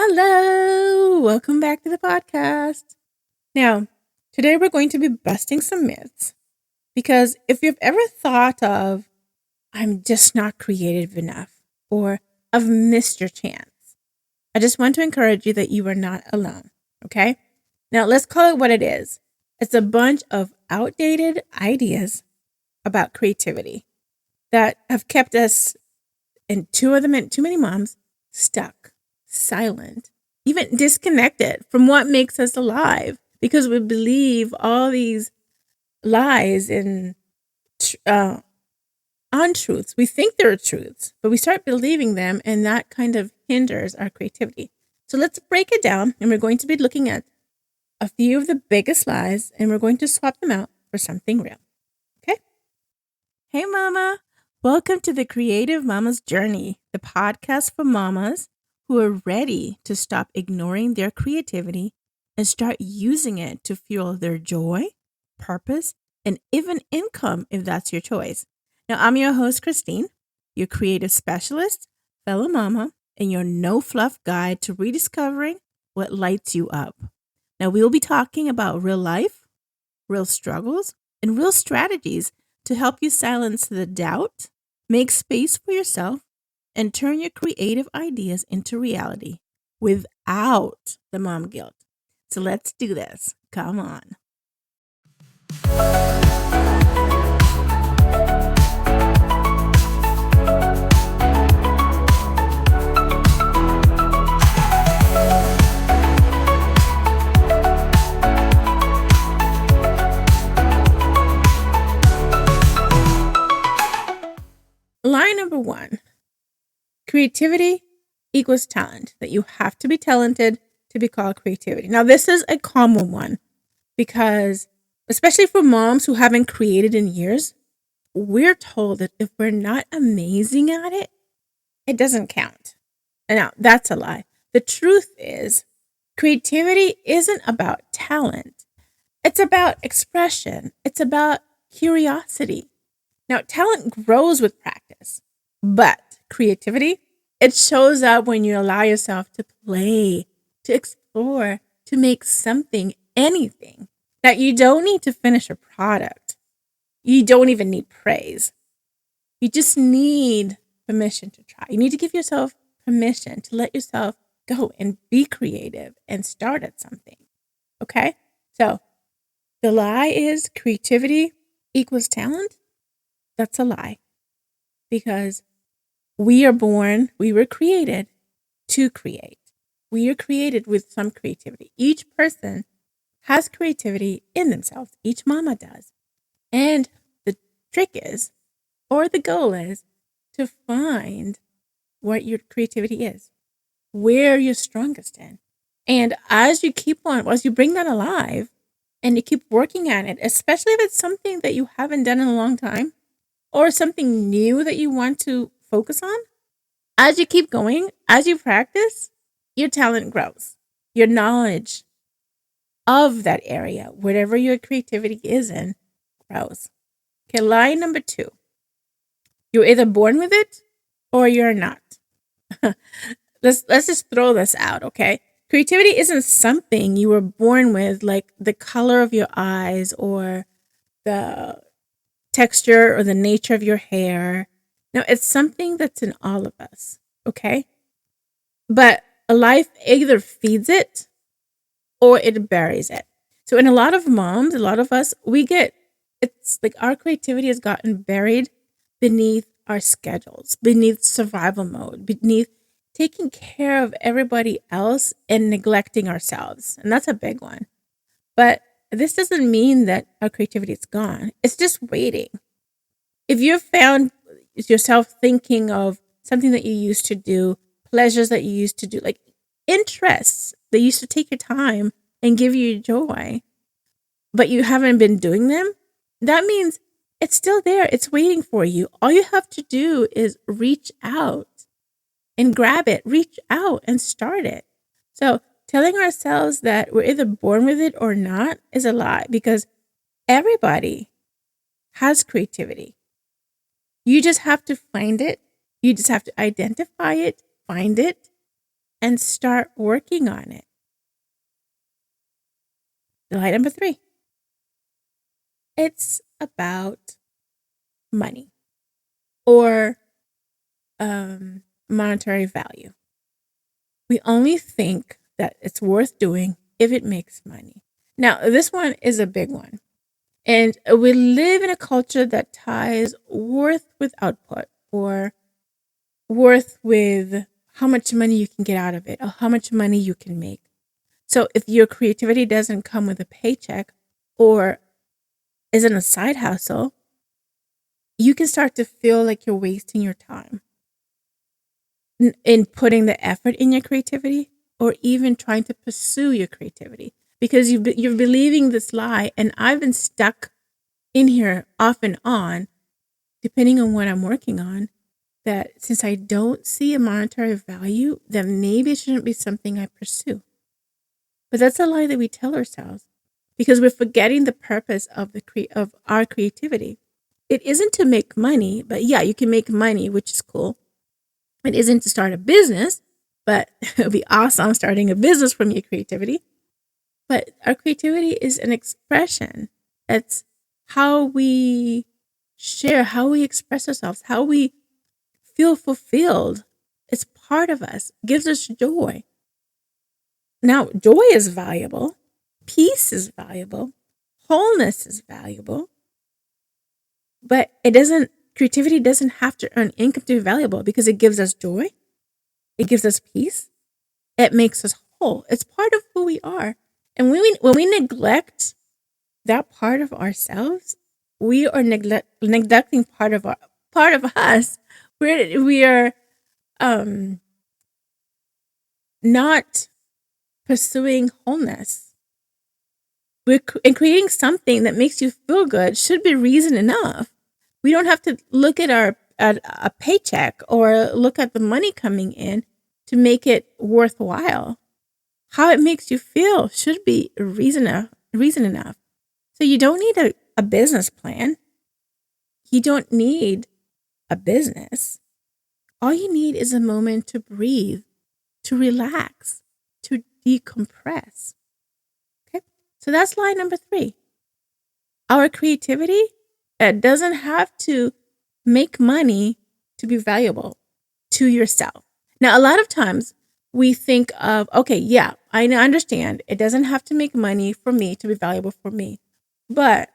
Hello, welcome back to the podcast. Now, today we're going to be busting some myths because if you've ever thought of, I'm just not creative enough, or I've missed your chance, I just want to encourage you that you are not alone, okay? Now, let's call it what it is. It's a bunch of outdated ideas about creativity that have kept us, and too many moms, stuck, silent, even disconnected from what makes us alive because we believe all these lies and untruths. We think they're truths, but we start believing them, and that kind of hinders our creativity. So let's break it down, and we're going to be looking at a few of the biggest lies, and we're going to swap them out for something real. Okay? Hey, Mama. Welcome to the Creative Mama's Journey, the podcast for mamas who are ready to stop ignoring their creativity and start using it to fuel their joy, purpose, and even income if that's your choice. Now, I'm your host, Christine, your creative specialist, fellow mama, and your no-fluff guide to rediscovering what lights you up. Now, we will be talking about real life, real struggles, and real strategies to help you silence the doubt, make space for yourself, and turn your creative ideas into reality without the mom guilt. So let's do this. Come on. Line number 1, creativity equals talent, that you have to be talented to be called creativity. Now, this is a common one because, especially for moms who haven't created in years, we're told that if we're not amazing at it, it doesn't count. And now, that's a lie. The truth is, creativity isn't about talent. It's about expression. It's about curiosity. Now, talent grows with practice, but creativity, it shows up when you allow yourself to play, to explore, to make something, anything. Now, you don't need to finish a product. You don't even need praise. You just need permission to try. You need to give yourself permission to let yourself go and be creative and start at something. Okay? So, the lie is creativity equals talent. That's a lie, because we were created to create. We are created with some creativity. Each person has creativity in themselves. Each mama does. And the trick is, or the goal is, to find what your creativity is, where you're strongest in. And as you bring that alive and you keep working at it, especially if it's something that you haven't done in a long time, or something new that you want to focus on, as you keep going, as you practice, your talent grows. Your knowledge of that area, whatever your creativity is in, grows. Okay, lie number 2. You're either born with it or you're not. Let's just throw this out, okay? Creativity isn't something you were born with, like the color of your eyes or the texture or the nature of your hair. No, it's something that's in all of us, okay? But a life either feeds it or it buries it. So in a lot of moms, a lot of us, it's like our creativity has gotten buried beneath our schedules, beneath survival mode, beneath taking care of everybody else and neglecting ourselves. And that's a big one. But this doesn't mean that our creativity is gone. It's just waiting. If you've found yourself thinking of something that you used to do, pleasures that you used to do, like interests that used to take your time and give you joy, but you haven't been doing them, that means it's still there. It's waiting for you. All you have to do is reach out and grab it, reach out and start it. So telling ourselves that we're either born with it or not is a lie, because everybody has creativity. You just have to find it. You just have to identify it, find it, and start working on it. Lie number 3. It's about money or monetary value. We only think that it's worth doing if it makes money. Now, this one is a big one. And we live in a culture that ties worth with output or worth with how much money you can get out of it or how much money you can make. So if your creativity doesn't come with a paycheck or isn't a side hustle, you can start to feel like you're wasting your time in putting the effort in your creativity or even trying to pursue your creativity because you're believing this lie. And I've been stuck in here off and on, depending on what I'm working on, that since I don't see a monetary value, then maybe it shouldn't be something I pursue. But that's a lie that we tell ourselves because we're forgetting the purpose of of our creativity. It isn't to make money, but yeah, you can make money, which is cool. It isn't to start a business, but it would be awesome starting a business from your creativity. But our creativity is an expression. It's how we share, how we express ourselves, how we feel fulfilled. It's part of us, gives us joy. Now, joy is valuable. Peace is valuable. Wholeness is valuable. But creativity doesn't have to earn income to be valuable because it gives us joy. It gives us peace. It makes us whole. It's part of who we are. And when we neglect that part of ourselves, we are neglecting part of us. We are not pursuing wholeness. And creating something that makes you feel good should be reason enough. We don't have to look at a paycheck or look at the money coming in to make it worthwhile. How it makes you feel should be reason enough. So you don't need a business plan. You don't need a business. All you need is a moment to breathe, to relax, to decompress. Okay? So that's lie number 3. Our creativity doesn't have to make money to be valuable to yourself. Now, a lot of times we think of, okay, yeah, I understand. It doesn't have to make money for me to be valuable for me. But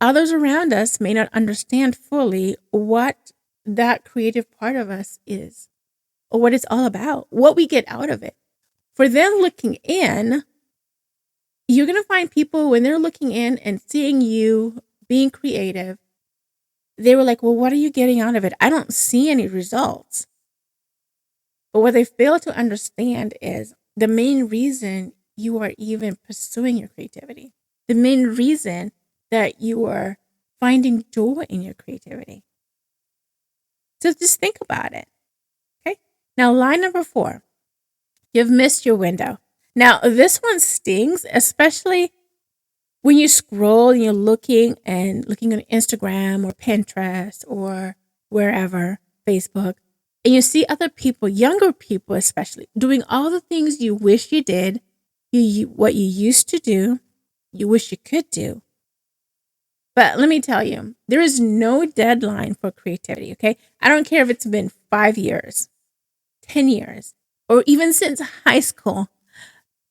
others around us may not understand fully what that creative part of us is or what it's all about, what we get out of it. For them looking in, you're going to find people when they're looking in and seeing you being creative, they were like, well, what are you getting out of it? I don't see any results. But what they fail to understand is the main reason you are even pursuing your creativity, the main reason that you are finding joy in your creativity. So just think about it. Okay. Now, lie number 4, you've missed your window. Now, this one stings, especially when you scroll and you're looking on Instagram or Pinterest or wherever, Facebook, and you see other people, younger people especially, doing all the things you wish you did, what you used to do, you wish you could do. But let me tell you, there is no deadline for creativity, okay? I don't care if it's been 5 years, 10 years, or even since high school.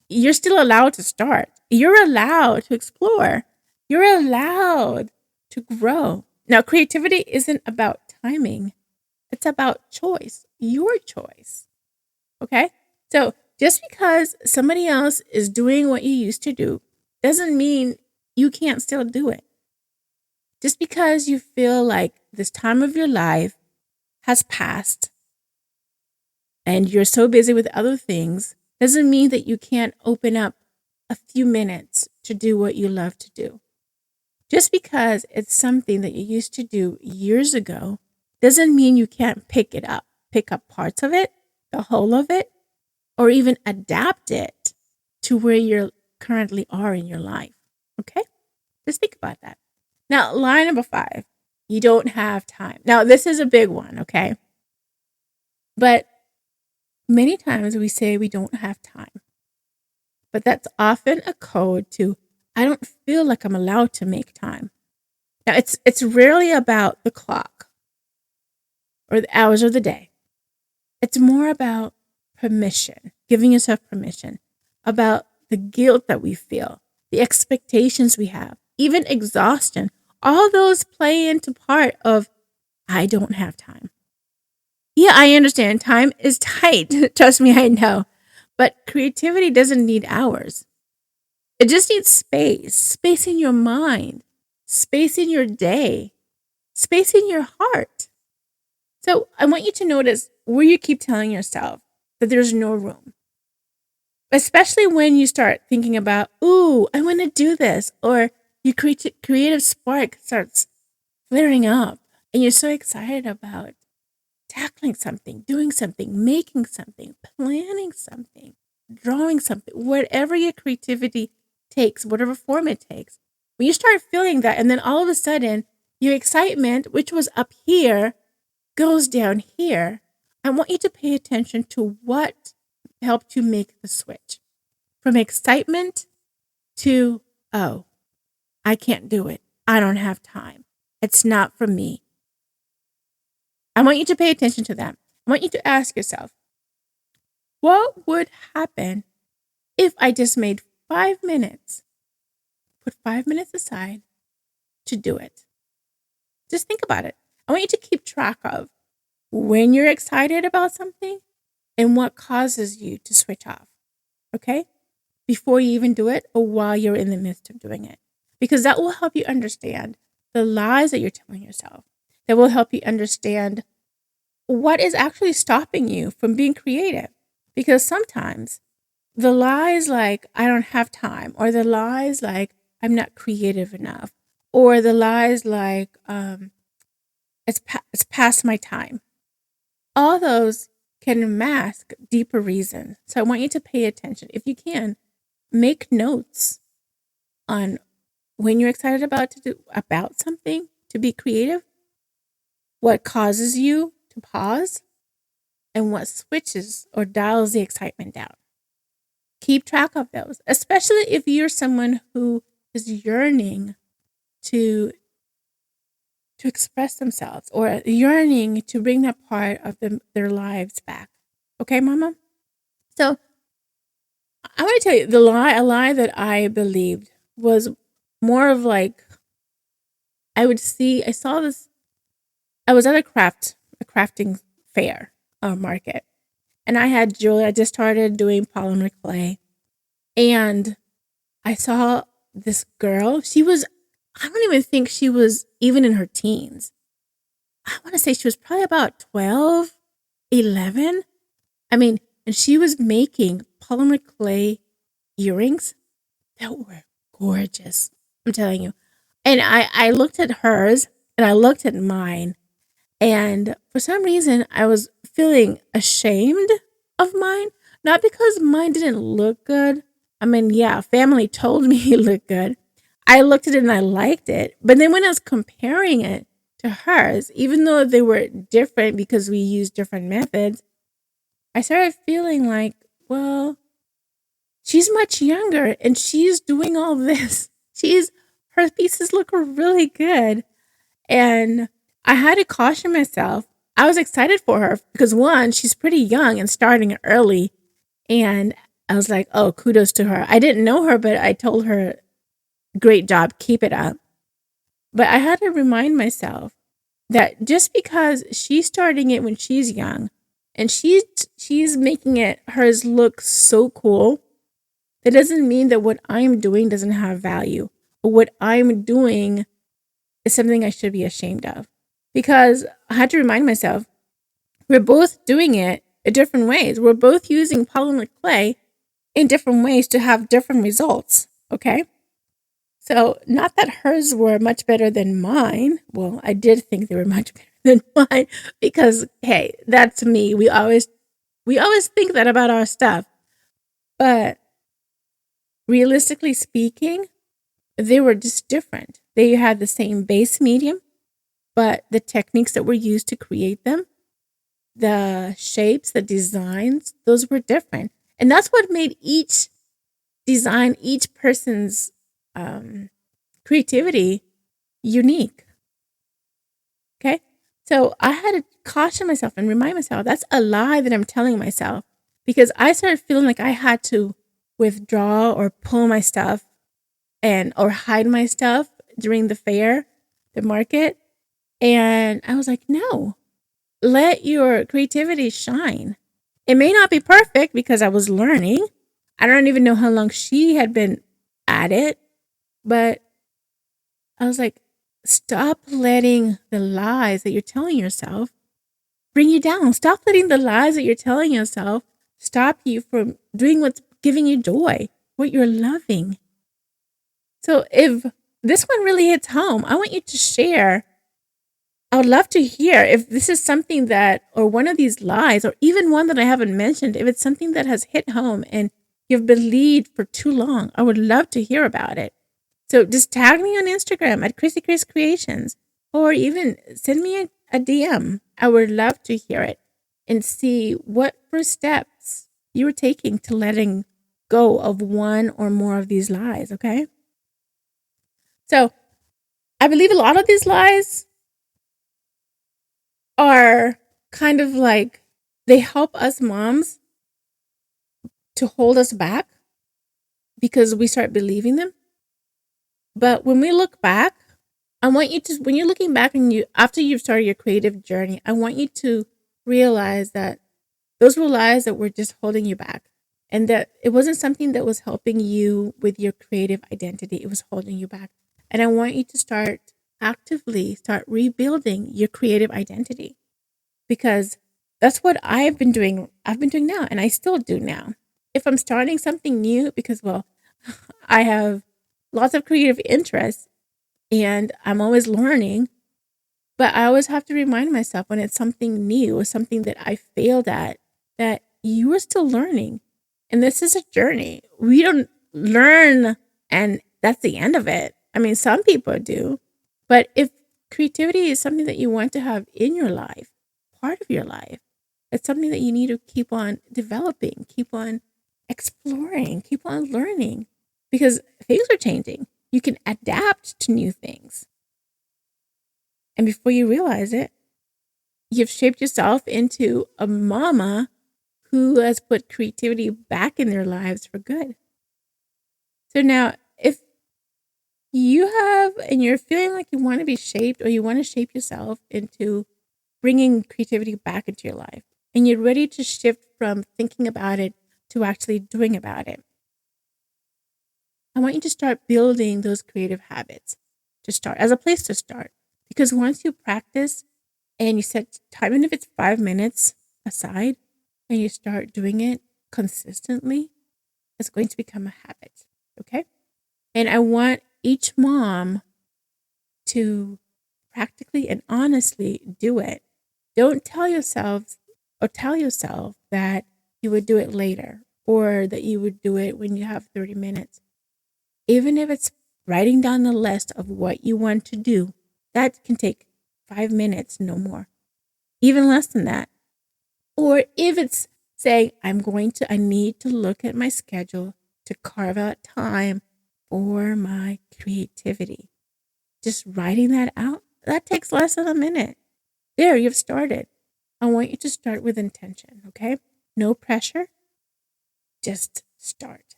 You're still allowed to start. You're allowed to explore. You're allowed to grow. Now, creativity isn't about timing. It's about choice, your choice. Okay? So just because somebody else is doing what you used to do doesn't mean you can't still do it. Just because you feel like this time of your life has passed and you're so busy with other things doesn't mean that you can't open up a few minutes to do what you love to do. Just because it's something that you used to do years ago doesn't mean you can't pick up parts of it, the whole of it, or even adapt it to where you currently are in your life. Okay? Just think about that. Now, lie number 5, you don't have time. Now, this is a big one, okay? But Many times we say we don't have time, but that's often a code to, I don't feel like I'm allowed to make time. Now, it's rarely about the clock or the hours of the day. It's more about permission, giving yourself permission, about the guilt that we feel, the expectations we have, even exhaustion. All those play into part of, I don't have time. Yeah, I understand. Time is tight. Trust me, I know. But creativity doesn't need hours. It just needs space in your mind, space in your day, space in your heart. So I want you to notice where you keep telling yourself that there's no room, especially when you start thinking about, ooh, I want to do this, or your creative spark starts flaring up and you're so excited about tackling something, doing something, making something, planning something, drawing something, whatever your creativity takes, whatever form it takes. When you start feeling that, and then all of a sudden, your excitement, which was up here, goes down here, I want you to pay attention to what helped you make the switch from excitement to, oh, I can't do it. I don't have time. It's not for me. I want you to pay attention to that. I want you to ask yourself, what would happen if I just made 5 minutes, put 5 minutes aside to do it? Just think about it. I want you to keep track of when you're excited about something and what causes you to switch off, okay? Before you even do it or while you're in the midst of doing it. Because that will help you understand the lies that you're telling yourself. That will help you understand what is actually stopping you from being creative. Because sometimes the lies like, I don't have time, or the lies like, I'm not creative enough, or the lies like, it's past my time. All those can mask deeper reasons. So I want you to pay attention. If you can, make notes on when you're excited about something, to be creative, what causes you to pause, and what switches or dials the excitement down. Keep track of those, especially if you're someone who is yearning to express themselves or yearning to bring that part of their lives back. Okay, Mama? So I want to tell you a lie that I believed was more of like, I saw this, I was at a crafting fair or market, and I had jewelry. I just started doing polymer clay, and I saw this girl. I don't even think she was even in her teens. I want to say she was probably about 12, 11. I mean, and she was making polymer clay earrings that were gorgeous. I'm telling you. And I looked at hers and I looked at mine. And for some reason, I was feeling ashamed of mine. Not because mine didn't look good. I mean, yeah, family told me it looked good. I looked at it and I liked it. But then when I was comparing it to hers, even though they were different because we used different methods, I started feeling like, well, she's much younger and she's doing all this. Her pieces look really good. And I had to caution myself. I was excited for her because one, she's pretty young and starting early. And I was like, oh, kudos to her. I didn't know her, but I told her, great job, keep it up. But I had to remind myself that just because she's starting it when she's young and she's making hers look so cool, that doesn't mean that what I'm doing doesn't have value, or what I'm doing is something I should be ashamed of. Because I had to remind myself, we're both doing it in different ways. We're both using polymer clay in different ways to have different results. Okay? So not that hers were much better than mine. Well, I did think they were much better than mine because, hey, that's me. We always think that about our stuff. But realistically speaking, they were just different. They had the same base medium, but the techniques that were used to create them the shapes, the designs, those were different. And that's what made each design, each person's creativity unique. Okay. So I had to caution myself and remind myself that's a lie that I'm telling myself, because I started feeling like I had to withdraw or pull my stuff or hide my stuff during the fair, the market. And I was like, no, let your creativity shine. It may not be perfect because I was learning. I don't even know how long she had been at it, but I was like, stop letting the lies that you're telling yourself bring you down. Stop letting the lies that you're telling yourself stop you from doing what's giving you joy, what you're loving. So if this one really hits home, I want you to share. I would love to hear if this is something that, or one of these lies, or even one that I haven't mentioned, if it's something that has hit home and you've believed for too long. I would love to hear about it. So just tag me on Instagram at Chrissy Cris Creations, or even send me a DM. I would love to hear it and see what first steps you were taking to letting go of one or more of these lies, okay? So I believe a lot of these lies are kind of like they help us moms to hold us back because we start believing them. But when we look back, I want you to, when you're looking back and after you've started your creative journey, I want you to realize that those were lies that were just holding you back, and that it wasn't something that was helping you with your creative identity. It was holding you back. And I want you to actively start rebuilding your creative identity, because that's what I've been doing. I've been doing now, and I still do now. If I'm starting something new, because, well, I have lots of creative interests and I'm always learning, but I always have to remind myself when it's something new or something that I failed at, that you are still learning. And this is a journey. We don't learn and that's the end of it. I mean, some people do, but if creativity is something that you want to have in your life, part of your life, it's something that you need to keep on developing, keep on exploring, keep on learning, because things are changing. You can adapt to new things. And before you realize it, you've shaped yourself into a mama who has put creativity back in their lives for good. So now, if you have, and you're feeling like you want to be shaped, or you want to shape yourself into bringing creativity back into your life, and you're ready to shift from thinking about it to actually doing about it, I want you to start building those creative habits to start, as a place to start. Because once you practice and you set time, even if it's 5 minutes aside, and you start doing it consistently, it's going to become a habit. Okay? And I want each mom to practically and honestly do it. Don't tell yourself that you would do it later, or that you would do it when you have 30 minutes. Even if it's writing down the list of what you want to do, that can take 5 minutes, no more, even less than that. Or if it's saying, I need to look at my schedule to carve out time for my creativity. Just writing that out, that takes less than a minute. There, you've started. I want you to start with intention, okay? No pressure, just start.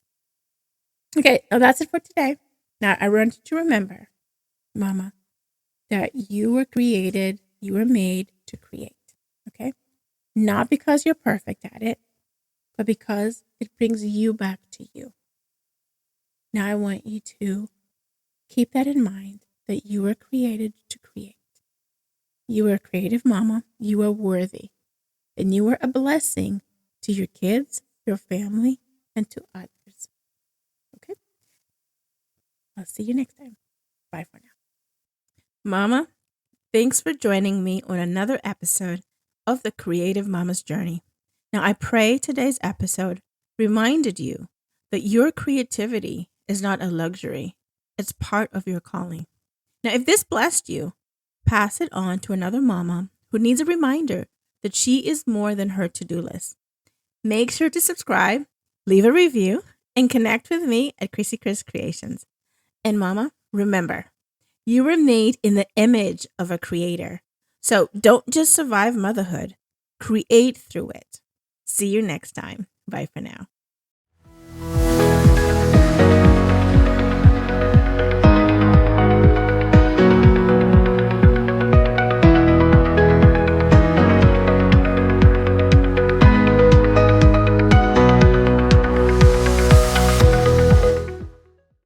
Okay, now that's it for today. Now, I want you to remember, Mama, that you were created, you were made to create, okay? Not because you're perfect at it, but because it brings you back to you. Now, I want you to keep that in mind, that you were created to create. You are a creative mama, you are worthy, and you are a blessing to your kids, your family, and to others. Okay? I'll see you next time. Bye for now. Mama, thanks for joining me on another episode of the Creative Mama's Journey. Now, I pray today's episode reminded you that your creativity is not a luxury, it's part of your calling. Now, if this blessed you, pass it on to another mama who needs a reminder that she is more than her to-do list. Make sure to subscribe, leave a review, and connect with me at Chrissy Cris Creations. And Mama, remember, you were made in the image of a creator. So don't just survive motherhood, create through it. See you next time. Bye for now.